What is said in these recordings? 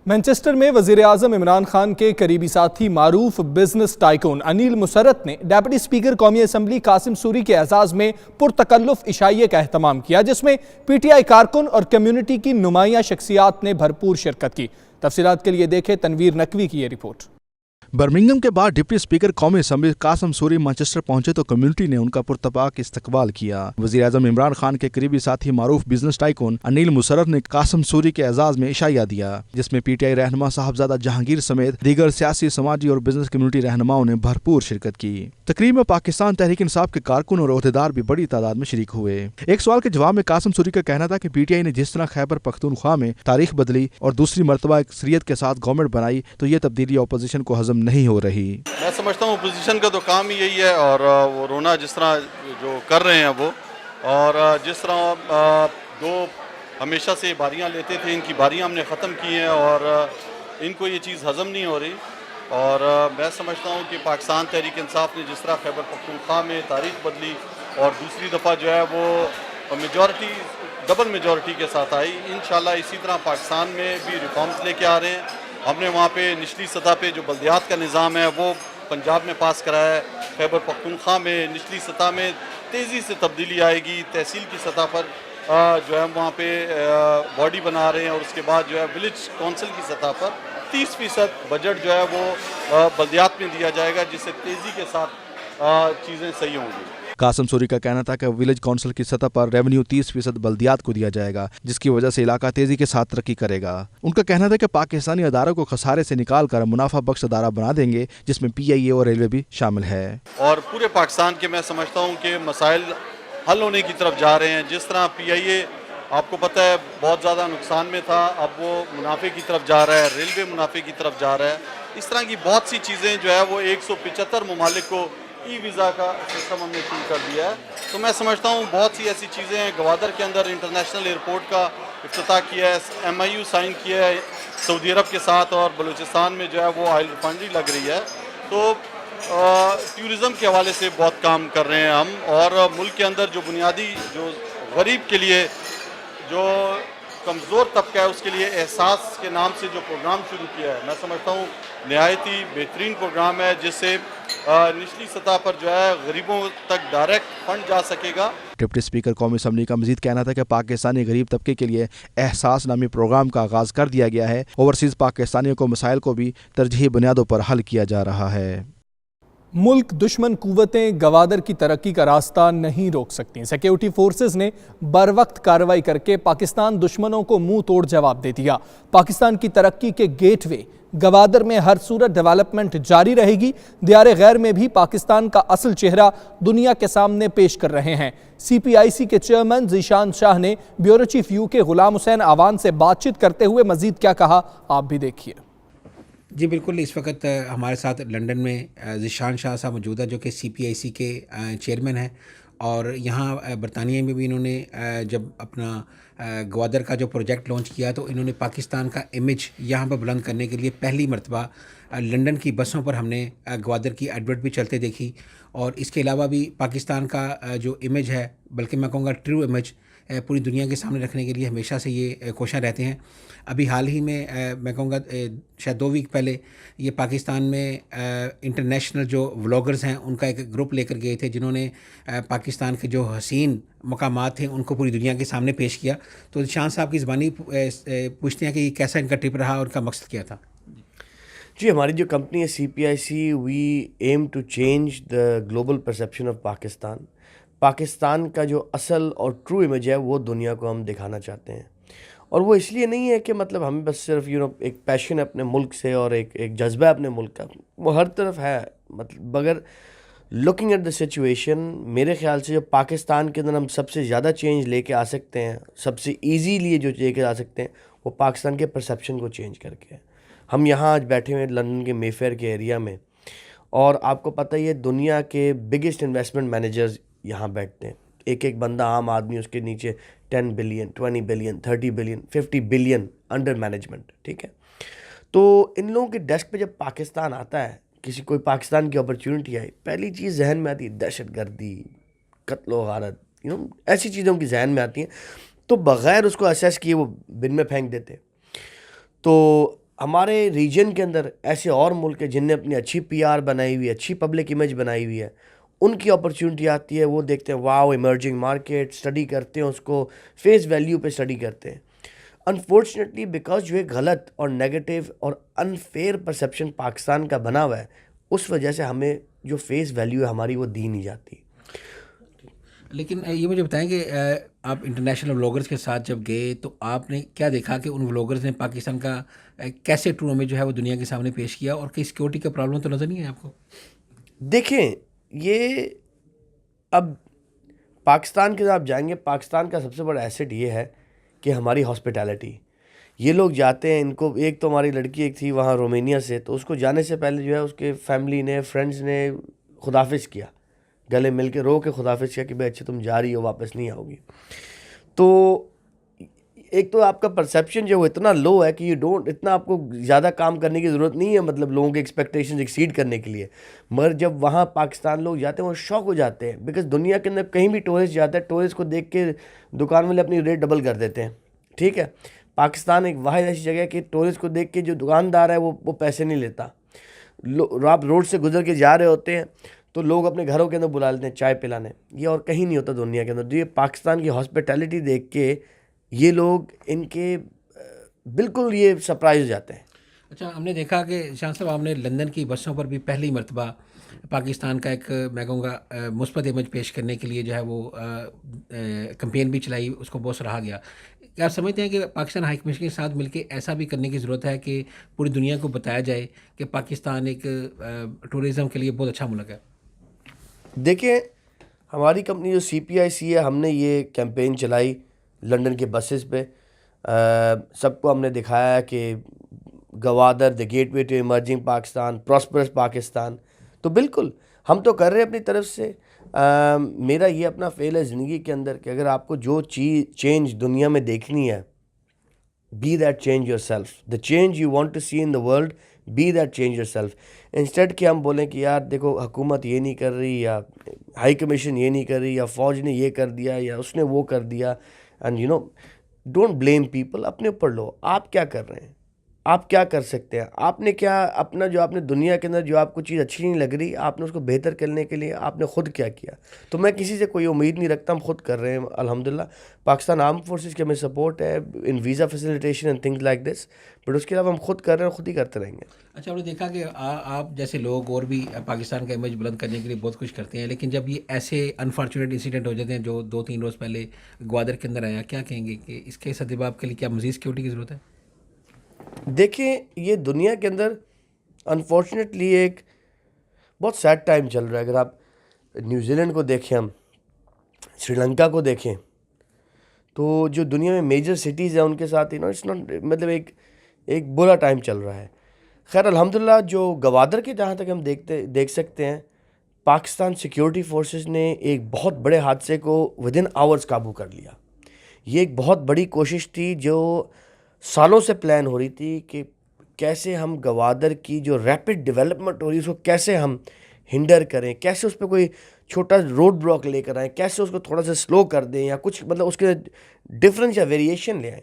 Manchester میں وزیر اعظم عمران خان کے قریبی ساتھی معروف بزنس ٹائکون انیل مسرت نے ڈیپٹی اسپیکر قومی اسمبلی قاسم سوری کے اعزاز میں پرتکلف عشائیے کا اہتمام کیا، جس میں پی ٹی آئی کارکن اور کمیونٹی کی نمایاں شخصیات نے بھرپور شرکت کی۔ تفصیلات کے لیے دیکھیں تنویر نقوی کی یہ رپورٹ۔ برمنگھم کے بعد ڈپٹی اسپیکر قومی اسمبلی قاسم سوری مانچسٹر پہنچے تو کمیونٹی نے ان کا پرتپاک استقبال کیا۔ وزیر اعظم عمران خان کے قریبی ساتھی معروف بزنس ٹائکون انیل مسرت نے قاسم سوری کے اعزاز میں عشائیہ دیا، جس میں پی ٹی آئی رہنما صاحبزادہ جہانگیر سمیت دیگر سیاسی، سماجی اور بزنس کمیونٹی رہنماؤں نے بھرپور شرکت کی۔ تقریب میں پاکستان تحریک انصاف کے کارکن اور عہدیدار بھی بڑی تعداد میں شریک ہوئے۔ ایک سوال کے جواب میں قاسم سوری کا کہنا تھا کہ پی ٹی آئی نے جس طرح خیبر پختونخوا میں تاریخ بدلی اور دوسری مرتبہ اکثریت کے ساتھ گورنمنٹ بنائی تو یہ تبدیلی اپوزیشن کو ہضم نہیں ہو رہی۔ میں سمجھتا ہوں اپوزیشن کا تو کام ہی یہی ہے، اور وہ رونا جس طرح جو کر رہے ہیں وہ، اور جس طرح دو ہمیشہ سے باریاں لیتے تھے، ان کی باریاں ہم نے ختم کی ہیں اور ان کو یہ چیز ہضم نہیں ہو رہی۔ اور میں سمجھتا ہوں کہ پاکستان تحریک انصاف نے جس طرح خیبر پختونخوا میں تاریخ بدلی اور دوسری دفعہ جو ہے وہ میجورٹی، ڈبل میجورٹی کے ساتھ آئی، انشاءاللہ اسی طرح پاکستان میں بھی ریفارمز لے کے آ رہے ہیں۔ ہم نے وہاں پہ نچلی سطح پہ جو بلدیات کا نظام ہے وہ پنجاب میں پاس کرایا ہے، خیبر پختونخوا میں نچلی سطح میں تیزی سے تبدیلی آئے گی، تحصیل کی سطح پر جو ہے وہاں پہ باڈی بنا رہے ہیں، اور اس کے بعد جو ہے ولیج کونسل کی سطح پر 30% بجٹ جو ہے وہ بلدیات میں دیا جائے گا، جس سے تیزی کے ساتھ چیزیں صحیح ہوں گی۔ قاسم سوری کا کہنا تھا کہ ولیج کونسل کی سطح پر ریونیو 30% بلدیات کو دیا جائے گا، جس کی وجہ سے علاقہ تیزی کے ساتھ ترقی کرے گا۔ ان کا کہنا تھا کہ پاکستانی اداروں کو خسارے سے نکال کر منافع بخش ادارہ بنا دیں گے، جس میں پی آئی اے اور ریلوے بھی شامل ہے۔ اور پورے پاکستان کے میں سمجھتا ہوں کہ مسائل حل ہونے کی طرف جا رہے ہیں۔ جس طرح پی آئی اے آپ کو پتہ ہے بہت زیادہ نقصان میں تھا، اب وہ منافع کی طرف جا رہا ہے، ریلوے منافع کی طرف جا رہا ہے۔ اس طرح کی بہت سی چیزیں جو ہے وہ 175 ممالک کو ای ویزا کا سسٹم ہم نے شروع کر دیا ہے۔ تو میں سمجھتا ہوں بہت سی ایسی چیزیں ہیں۔ گوادر کے اندر انٹرنیشنل ایئرپورٹ کا افتتاح کیا ہے، ایم آئی یو سائن کیا ہے سعودی عرب کے ساتھ، اور بلوچستان میں جو ہے وہ آئل ریفائنری لگ رہی ہے۔ تو ٹورزم کے حوالے سے بہت کام کر رہے ہیں ہم، اور ملک کے اندر جو بنیادی جو غریب کے لیے، جو کمزور طبقہ ہے، اس کے لیے احساس کے نام سے جو پروگرام شروع کیا ہے، میں سمجھتا ہوں نہایت ہی بہترین پروگرام ہے، جس سے نچلی سطح پر جو ہے غریبوں تک ڈائریکٹ فنڈ جا سکے گا۔ ڈپٹی اسپیکر قومی اسمبلی کا مزید کہنا تھا کہ پاکستانی غریب طبقے کے لیے احساس نامی پروگرام کا آغاز کر دیا گیا ہے۔ اوورسیز پاکستانیوں کو مسائل کو بھی ترجیحی بنیادوں پر حل کیا جا رہا ہے۔ ملک دشمن قوتیں گوادر کی ترقی کا راستہ نہیں روک سکتیں۔ سیکیورٹی فورسز نے بر وقت کارروائی کر کے پاکستان دشمنوں کو منہ توڑ جواب دے دیا۔ پاکستان کی ترقی کے گیٹ وے گوادر میں ہر صورت ڈیولپمنٹ جاری رہے گی۔ دیار غیر میں بھی پاکستان کا اصل چہرہ دنیا کے سامنے پیش کر رہے ہیں۔ سی پی آئی سی کے چیئرمین ذیشان شاہ نے بیورو چیف یو کے غلام حسین آوان سے بات چیت کرتے ہوئے مزید کیا کہا، آپ بھی دیکھیے۔ جی بالکل، اس وقت ہمارے ساتھ لنڈن میں ذیشان شاہ صاحب موجود ہیں، جو کہ سی پی آئی سی کے چیئرمین ہیں، اور یہاں برطانیہ میں بھی انہوں نے جب اپنا گوادر کا جو پروجیکٹ لانچ کیا تو انہوں نے پاکستان کا امیج یہاں پر بلند کرنے کے لیے پہلی مرتبہ لنڈن کی بسوں پر ہم نے گوادر کی ایڈورٹ بھی چلتے دیکھی، اور اس کے علاوہ بھی پاکستان کا جو امیج ہے، بلکہ میں کہوں گا ٹرو امیج، پوری دنیا کے سامنے رکھنے کے لیے ہمیشہ سے یہ کوشاں رہتے ہیں۔ ابھی حال ہی میں کہوں گا شاید 2 ویک پہلے یہ پاکستان میں انٹرنیشنل جو ولاگرز ہیں ان کا ایک گروپ لے کر گئے تھے، جنہوں نے پاکستان کے جو حسین مقامات تھے ان کو پوری دنیا کے سامنے پیش کیا۔ تو شان صاحب کی زبانی پوچھتے ہیں کہ یہ کیسا ان کا ٹرپ رہا اور ان کا مقصد کیا تھا؟ جی، ہماری جو کمپنی ہے C P I C, we aim to change the global perception of Pakistan. Pakistan کا جو اصل اور ٹرو امیج ہے وہ دنیا کو ہم دکھانا چاہتے ہیں، اور وہ اس لیے نہیں ہے کہ مطلب ہمیں بس صرف ایک پیشن ہے اپنے ملک سے اور ایک جذبہ ہے اپنے ملک کا، وہ ہر طرف ہے۔ مطلب اگر لوکنگ ایٹ دا سچویشن، میرے خیال سے جو پاکستان کے اندر ہم سب سے زیادہ چینج لے کے آ سکتے ہیں، سب سے ایزیلی جو لے کے آ سکتے ہیں، وہ پاکستان کے پرسیپشن کو چینج کر کے۔ ہم یہاں آج بیٹھے ہوئے لندن کے مے فیئر کے ایریا میں، اور آپ کو پتہ ہی ہے دنیا کے بگیسٹ انویسٹمنٹ مینیجرز یہاں بیٹھتے ہیں۔ ایک بندہ عام آدمی، اس کے نیچے 10 billion 20 billion 30 billion 50 billion under management, ٹھیک ہے۔ تو ان لوگوں کے ڈیسک پہ جب پاکستان آتا ہے، کسی کوئی پاکستان کی اپرچونٹی آئی، پہلی چیز ذہن میں آتی ہے دہشت گردی، قتل و غارت، ایسی چیزوں کی ذہن میں آتی ہیں، تو بغیر اس کو اسیس کیے وہ بن میں پھینک دیتے۔ تو ہمارے ریجن کے اندر ایسے اور ملک ہیں جن نے اپنی اچھی پی آر بنائی ہوئی ہے, اچھی پبلک امیج بنائی ہوئی ہے, ان کی اپرچونٹی آتی ہے, وہ دیکھتے ہیں واو ایمرجنگ مارکیٹ, اسٹڈی کرتے ہیں اس کو, فیس ویلیو پہ اسٹڈی کرتے ہیں. انفارچونیٹلی بیکاز جو ایک غلط اور نیگیٹو اور انفیئر پرسیپشن پاکستان کا بنا ہوا ہے, اس وجہ سے ہمیں جو فیس ویلیو ہے ہماری وہ دی نہیں جاتی. لیکن یہ مجھے بتائیں کہ آپ انٹرنیشنل ولاگرز کے ساتھ جب گئے تو آپ نے کیا دیکھا کہ ان ولاگرز نے پاکستان کا کیسے ٹرو امیج جو ہے وہ دنیا کے سامنے پیش کیا, اور کہیں سیکورٹی کا پرابلم تو نظر نہیں ہے آپ کو؟ دیکھیں, یہ اب پاکستان کے آپ جائیں گے, پاکستان کا سب سے بڑا ایسٹ یہ ہے کہ ہماری ہاسپٹیلٹی. یہ لوگ جاتے ہیں, ان کو ایک تو ہماری لڑکی ایک تھی وہاں رومینیا سے, تو اس کو جانے سے پہلے جو ہے اس کے فیملی نے, فرینڈز نے خدافظ کیا, گلے مل کے رو کے خدافظ کیا کہ بھائی اچھا تم جا رہی ہو, واپس نہیں آؤ گی. تو ایک تو آپ کا پرسیپشن جو وہ اتنا لو ہے کہ اتنا آپ کو زیادہ کام کرنے کی ضرورت نہیں ہے, مطلب لوگوں کے ایکسپیکٹیشنز ایکسیڈ کرنے کے لیے. مگر جب وہاں پاکستان لوگ جاتے ہیں وہ شوق ہو جاتے ہیں, بیکاز دنیا کے اندر کہیں بھی ٹورسٹ جاتا ہے, ٹورسٹ کو دیکھ کے دکان والے اپنی ریٹ ڈبل کر دیتے ہیں. ٹھیک ہے, پاکستان ایک واحد ایسی جگہ ہے کہ ٹورسٹ کو دیکھ کے جو دکاندار ہے وہ پیسے نہیں لیتا. آپ روڈ سے گزر کے جا رہے ہوتے ہیں تو لوگ اپنے گھروں کے اندر بلا لیتے ہیں چائے پلانے. یہ اور کہیں نہیں ہوتا دنیا کے اندر. یہ پاکستان کی ہاسپٹیلٹی دیکھ کے یہ لوگ ان کے بالکل یہ سرپرائز ہو جاتے ہیں. اچھا, ہم نے دیکھا کہ شاہ صاحب آپ نے لندن کی بسوں پر بھی پہلی مرتبہ پاکستان کا ایک میں کہوں گا مثبت امیج پیش کرنے کے لیے جو ہے وہ کمپین بھی چلائی, اس کو بہت سراہا گیا. کیا آپ سمجھتے ہیں کہ پاکستان ہائی کمیشن کے ساتھ مل کے ایسا بھی کرنے کی ضرورت ہے کہ پوری دنیا کو بتایا جائے کہ پاکستان ایک ٹورزم کے لیے بہت اچھا ملک ہے؟ دیکھیں, ہماری کمپنی جو CPIC ہے, ہم نے یہ کیمپین چلائی لنڈن کے بسز پہ. سب کو ہم نے دکھایا کہ Gwadar the gateway to emerging Pakistan, prosperous Pakistan. تو بالکل ہم تو کر رہے ہیں اپنی طرف سے. میرا یہ اپنا فعل ہے زندگی کے اندر کہ اگر آپ کو جو چیز چینج دنیا میں دیکھنی ہے, be that change yourself. The change you want to see in the world, be that change yourself. Instead کہ ہم بولیں کہ یار دیکھو حکومت یہ نہیں کر رہی, یا ہائی کمیشن یہ نہیں کر رہی, یا فوج نے یہ کر دیا, یا اس نے وہ کر دیا. And you know, don't blame people, اپنے اوپر لو. آپ کیا کر رہے ہیں, آپ کیا کر سکتے ہیں, آپ نے کیا اپنا جو آپ نے دنیا کے اندر جو آپ کو چیز اچھی نہیں لگ رہی, آپ نے اس کو بہتر کرنے کے لیے آپ نے خود کیا کیا. تو میں کسی سے کوئی امید نہیں رکھتا, ہم خود کر رہے ہیں الحمدللہ. پاکستان آرم فورسز کی ہمیں سپورٹ ہے in visa facilitation and things like this, but اس کے علاوہ ہم خود کر رہے ہیں, خود ہی کرتے رہیں گے. اچھا, ہم نے دیکھا کہ آپ جیسے لوگ اور بھی پاکستان کا امیج بلند کرنے کے لیے بہت کچھ کرتے ہیں, لیکن جب یہ ایسے انفارچونیٹ انسیڈنٹ ہو جاتے ہیں جو 2-3 روز پہلے گوادر کے اندر آیا, کیا کہیں گے کہ اس کے سدباب کے لیے کیا مزید سیکورٹی کی ضرورت ہے؟ دیکھیں, یہ دنیا کے اندر انفارچونیٹلی ایک بہت سیڈ ٹائم چل رہا ہے. اگر آپ نیوزی لینڈ کو دیکھیں, ہم سری لنکا کو دیکھیں, تو جو دنیا میں میجر سٹیز ہیں ان کے ساتھ اٹس ناٹ, مطلب ایک برا ٹائم چل رہا ہے. خیر الحمدللہ جو گوادر کے جہاں تک ہم دیکھ سکتے ہیں, پاکستان سیکیورٹی فورسز نے ایک بہت بڑے حادثے کو ودن آورز قابو کر لیا. یہ ایک بہت بڑی کوشش تھی جو سالوں سے پلان ہو رہی تھی کہ کیسے ہم گوادر کی جو ریپڈ ڈیولپمنٹ ہو رہی ہے اس کو کیسے ہم ہنڈر کریں, کیسے اس پہ کوئی چھوٹا روڈ بلاک لے کر آئیں, کیسے اس کو تھوڑا سا سلو کر دیں, یا کچھ مطلب اس کے ڈفرینس یا ویریشن لے آئیں.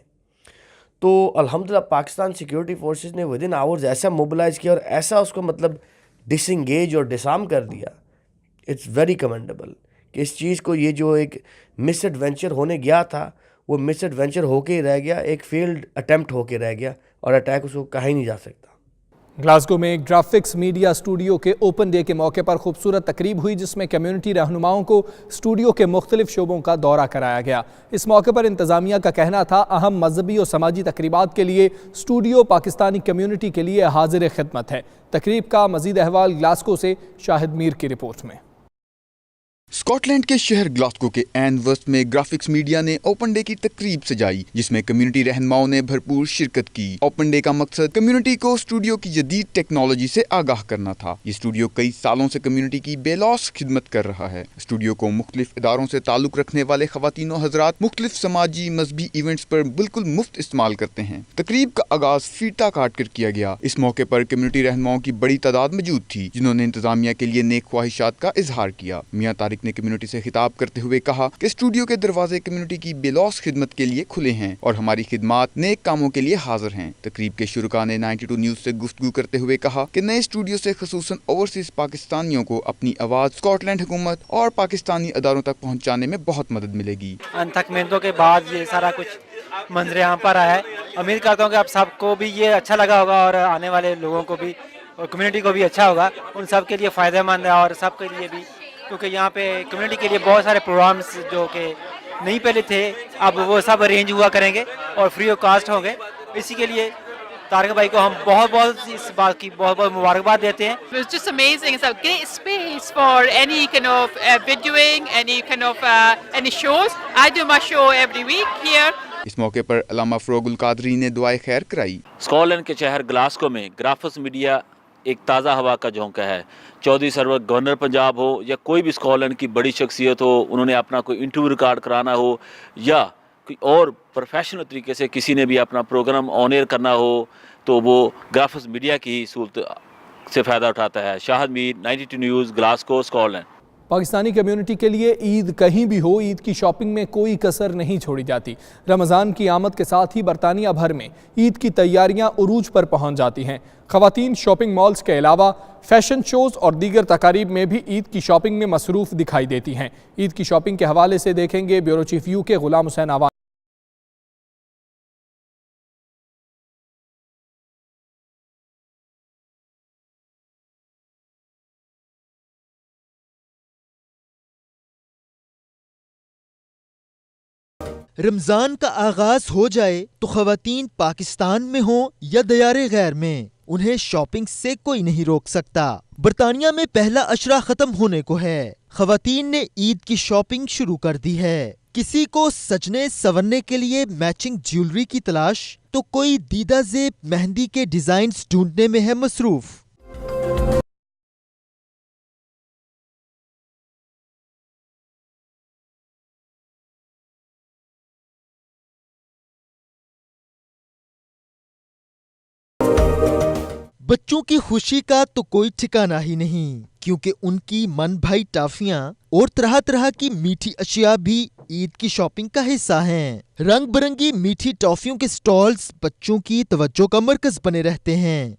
تو الحمدللہ پاکستان سیکیورٹی فورسز نے ودن آورز ایسا موبلائز کیا اور ایسا اس کو مطلب ڈس انگیج اور ڈسارم کر دیا. اٹس ویری کمنڈیبل کہ اس چیز کو, یہ جو ایک مس ایڈونچر ہونے گیا تھا وہ مس ایڈونچر ہو کے ہی رہ گیا, ایک فیلڈ اٹیمپٹ ہو کے رہ گیا, اور اٹیک اس کو کہا ہی نہیں جا سکتا. گلاسگو میں ایک گرافکس میڈیا اسٹوڈیو کے اوپن ڈے کے موقع پر خوبصورت تقریب ہوئی جس میں کمیونٹی رہنماؤں کو اسٹوڈیو کے مختلف شعبوں کا دورہ کرایا گیا. اس موقع پر انتظامیہ کا کہنا تھا اہم مذہبی اور سماجی تقریبات کے لیے اسٹوڈیو پاکستانی کمیونٹی کے لیے حاضر خدمت ہے. تقریب کا مزید احوال گلاسگو سے شاہد میر کی رپورٹ میں. اسکاٹ لینڈ کے شہر گلاسگو کے عین وسط میں گرافکس میڈیا نے اوپن ڈے کی تقریب سجائی جس میں کمیونٹی رہنماؤں نے بھرپور شرکت کی. اوپن ڈے کا مقصد کمیونٹی کو اسٹوڈیو کی جدید ٹیکنالوجی سے آگاہ کرنا تھا. یہ اسٹوڈیو کئی سالوں سے کمیونٹی کی بے لوث خدمت کر رہا ہے. اسٹوڈیو کو مختلف اداروں سے تعلق رکھنے والے خواتین و حضرات مختلف سماجی مذہبی ایونٹس پر بالکل مفت استعمال کرتے ہیں. تقریب کا آغاز فیتا کاٹ کر کیا گیا. اس موقع پر کمیونٹی رہنماؤں کی بڑی تعداد موجود تھی جنہوں نے انتظامیہ کے لیے نیک خواہشات کا اظہار کیا. میاں طارق مالک نے کمیونٹی سے خطاب کرتے ہوئے کہا کہ اسٹوڈیو کے دروازے کمیونٹی کی بے لوث خدمت کے لیے کھلے ہیں اور ہماری خدمات نیک کاموں کے لیے حاضر ہیں۔ تقریب کے شرکاء نے 92 نیوز سے گفتگو کرتے ہوئے کہا کہ نئے اسٹوڈیو سے خصوصاً اوورسیز پاکستانیوں کو اپنی آواز اسکاٹ لینڈ حکومت اور پاکستانی اداروں تک پہنچانے میں بہت مدد ملے گی۔ انتھک محنتوں کے بعد یہ سارا کچھ منظر عام پر آیا ہے۔ امید کرتا ہوں کہ آپ سب کو بھی یہ اچھا لگا ہوگا اور آنے والے لوگوں کو بھی اور کمیونٹی کو بھی اچھا ہوگا، ان سب کے لیے فائدہ مند ہے اور سب کے لیے بھی، کیونکہ یہاں پہ کمیونٹی کے لیے بہت سارے پروگرامس جو کہ نہیں پہلے تھے اب وہ سب ارینج ہوا کریں گے اور فری آف کاسٹ ہوں گے۔ اسی کے لیے طارق بھائی کو ہم بہت اس بات کی بہت مبارکباد دیتے ہیں۔ It was just amazing. It's a great space for any kind of videoing, any shows. I do my show every week here. اس موقع پر علامہ فروغ القادری نے دعائے خیر کرائی۔ اسکاٹ لینڈ کے شہر گلاسکو میں گرافکس میڈیا ایک تازہ ہوا کا جھونکا ہے۔ چودھری سرور گورنر پنجاب ہو یا کوئی بھی اسکاٹ لینڈ کی بڑی شخصیت ہو، انہوں نے اپنا کوئی انٹرویو ریکارڈ کرانا ہو یا کوئی اور پروفیشنل طریقے سے کسی نے بھی اپنا پروگرام آن ایئر کرنا ہو تو وہ گرافکس میڈیا کی سہولت سے فائدہ اٹھاتا ہے۔ Shahid Mir, 92 news, Glasgow, Scotland. Pakistani community کے لیے عید کہیں بھی ہو، عید کی شاپنگ میں کوئی کسر نہیں چھوڑی جاتی۔ رمضان کی آمد کے ساتھ ہی برطانیہ بھر میں عید کی تیاریاں عروج پر پہنچ جاتی ہیں۔ خواتین شاپنگ مالز کے علاوہ فیشن شوز اور دیگر تقاریب میں بھی عید کی شاپنگ میں مصروف دکھائی دیتی ہیں۔ عید کی شاپنگ کے حوالے سے دیکھیں گے بیورو چیف یو کے غلام حسین آوان۔ رمضان کا آغاز ہو جائے تو خواتین پاکستان میں ہوں یا دیار غیر میں انہیں شاپنگ سے کوئی نہیں روک سکتا۔ برطانیہ میں پہلا اشرا ختم ہونے کو ہے، خواتین نے عید کی شاپنگ شروع کر دی ہے۔ کسی کو سجنے سنورنے کے لیے میچنگ جیولری کی تلاش تو کوئی دیدہ زیب مہندی کے ڈیزائنز ڈھونڈنے میں ہے مصروف۔ بچوں کی خوشی کا تو کوئی ٹھکانہ ہی نہیں، کیونکہ ان کی من بھائی ٹافیاں اور طرح طرح کی میٹھی اشیاء بھی عید کی شاپنگ کا حصہ ہیں۔ رنگ برنگی میٹھی ٹافیوں کے سٹالز بچوں کی توجہ کا مرکز بنے رہتے ہیں۔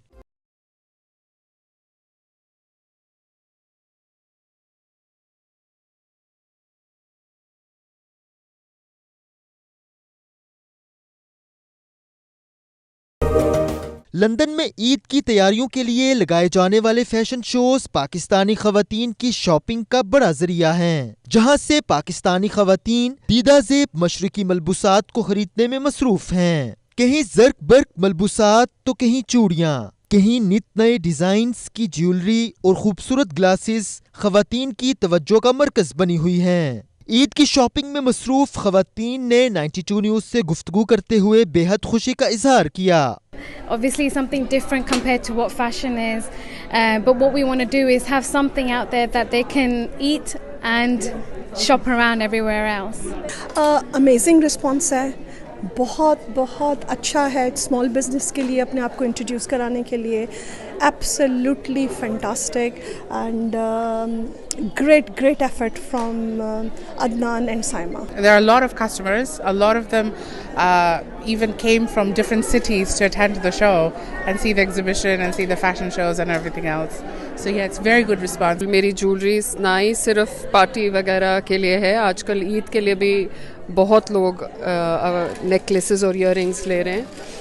لندن میں عید کی تیاریوں کے لیے لگائے جانے والے فیشن شوز پاکستانی خواتین کی شاپنگ کا بڑا ذریعہ ہیں، جہاں سے پاکستانی خواتین دیدہ زیب مشرقی ملبوسات کو خریدنے میں مصروف ہیں۔ کہیں زرق برق ملبوسات تو کہیں چوڑیاں، کہیں نت نئے ڈیزائنز کی جیولری اور خوبصورت گلاسز خواتین کی توجہ کا مرکز بنی ہوئی ہیں۔ عید کی شاپنگ میں مصروف خواتین نے 92 نیوز سے گفتگو کرتے ہوئے بے حد خوشی کا اظہار کیا۔ Obviously something different compared to what fashion is, but what we want to do is have something out there that they can eat and shop around everywhere else. Amazing response ہے، بہت بہت اچھا ہے اسمال بزنس کے لیے اپنے آپ کو انٹروڈیوس کرانے کے لیے۔ Absolutely fantastic and great effort from Adnan and Saima. There are a lot of customers. A lot of them even came from different cities to attend the show and see the exhibition and see the fashion shows and everything else. So yeah, it's very good response. میری جولریز نہ ہی صرف party وغیرہ کے لیے ہے، آج کل عید کے لیے بھی بہت لوگ نیکلیسز اور ایئر رنگس لے رہے ہیں،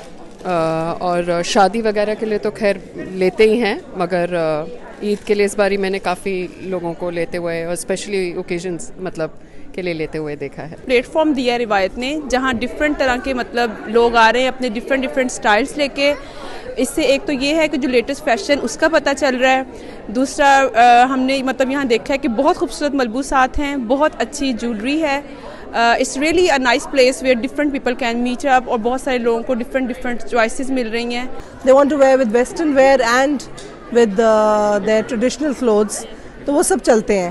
اور شادی وغیرہ کے لیے تو خیر لیتے ہی ہیں، مگر عید کے لیے اس باری میں نے کافی لوگوں کو لیتے ہوئے اور اسپیشلی اوکیزنز مطلب کے لیے لیتے ہوئے دیکھا ہے۔ پلیٹ فارم دیا ہے روایت نے، جہاں ڈفرینٹ طرح کے مطلب لوگ آ رہے ہیں اپنے ڈفرینٹ سٹائلز لے کے۔ اس سے ایک تو یہ ہے کہ جو لیٹسٹ فیشن اس کا پتہ چل رہا ہے، دوسرا ہم نے مطلب یہاں دیکھا ہے کہ بہت خوبصورت ملبوسات ہیں، بہت اچھی جولری ہے۔ It's really a nice place where different people can meet up اور بہت سارے لوگوں کو different choices مل رہی ہیں۔ They want to wear with western wear and with their traditional clothes، تو وہ سب چلتے ہیں۔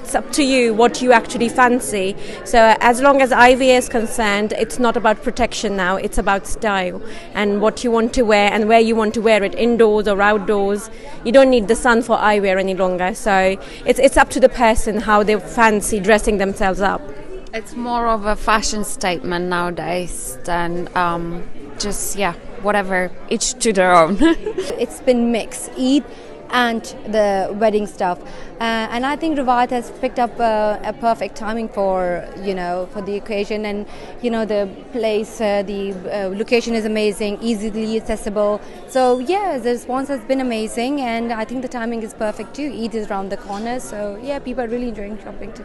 It's up to you what you actually fancy. So as long as eyewear is concerned, it's not about protection now. It's about style and what you want to wear and where you want to wear it, indoors or outdoors. You don't need the sun for eyewear any longer. So it's up to the person how they fancy dressing themselves up. It's more of a fashion statement nowadays than whatever, each to their own. It's been mixed, Eid and the wedding stuff, and I think Rivaayat has picked up a perfect timing for for the occasion, and the place, the location is amazing, easily accessible. So the response has been amazing, and I think the timing is perfect too. Eid is around the corner, so people are really enjoying shopping too.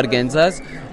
organzas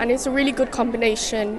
And it's a really good combination,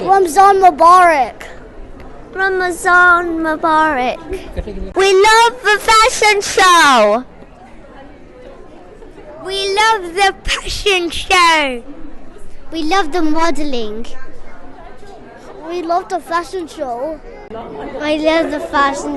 Ramzan Mubarak. Ramazan Mubarak. We love the fashion show. We love the fashion show. We love the modeling. We love the fashion show. I love the fashion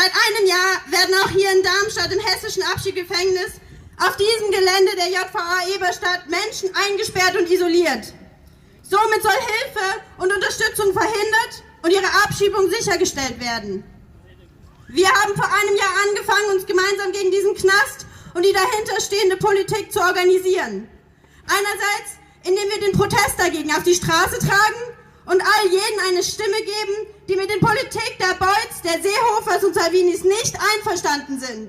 Seit einem Jahr werden auch hier in Darmstadt im hessischen Abschiebegefängnis auf diesem Gelände der JVA Eberstadt Menschen eingesperrt und isoliert. Somit soll Hilfe und Unterstützung verhindert und ihre Abschiebung sichergestellt werden. Wir haben vor einem Jahr angefangen, uns gemeinsam gegen diesen Knast und die dahinterstehende Politik zu organisieren. Einerseits, indem wir den Protest dagegen auf die Straße tragen und all jenen eine Stimme geben, die mit den Politik der Beuths, der Seehofers und Salvinis nicht einverstanden sind.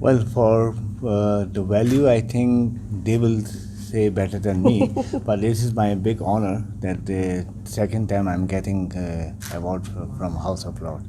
Well, for the value, I think they will say better than me, but this is my big honor that the second time I'm getting award from House of Lords.